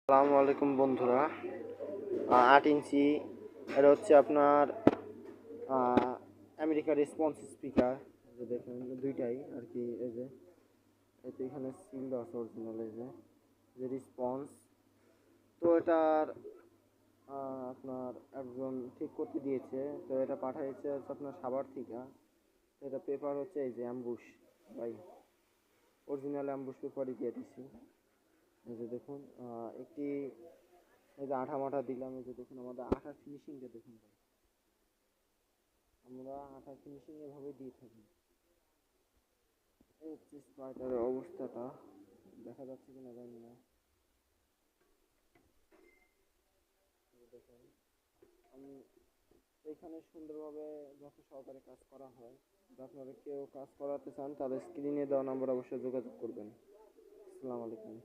আসসালামু আলাইকুম বন্ধুরা। 8 ইঞ্চি এটা হচ্ছে আপনার আমেরিকার রেসপন্স স্পিকার। যে দেখেন দুইটাই আর কি, এই যে এতে এখানে সিল দেওয়া আছে অরিজিনাল, এই যে রেসপন্স। তো এটার আপনার একজন ঠিক করতে দিয়েছে, তো এটা পাঠাইছে হচ্ছে আপনার সাভার থেকে। এটা পেপার হচ্ছে এই যে অ্যাম্বুশ, ভাই অরিজিনাল অ্যাম্বুশ পেপারই দিয়ে দিছি। এই যে দেখুন একটি, এই যে আঠা মাঠা দিলাম, এই যে দেখুন আমাদের আঠার ফিনিশিংটা দেখুন ভাই, আমরা আঠার ফিনিশিং এভাবে দিয়ে থাকি। এই হচ্ছে স্পাইডারের অবস্থাটা, দেখা যাচ্ছে কিনা জানি না। দেখুন আমি এখানে সুন্দরভাবে যত সহকারে কাজ করা হয়। যদি আপনারা কেউ কাজ করাতে চান তাহলে স্ক্রিনে দেওয়া নাম্বার অবশ্যই যোগাযোগ করবেন। আসসালামু আলাইকুম।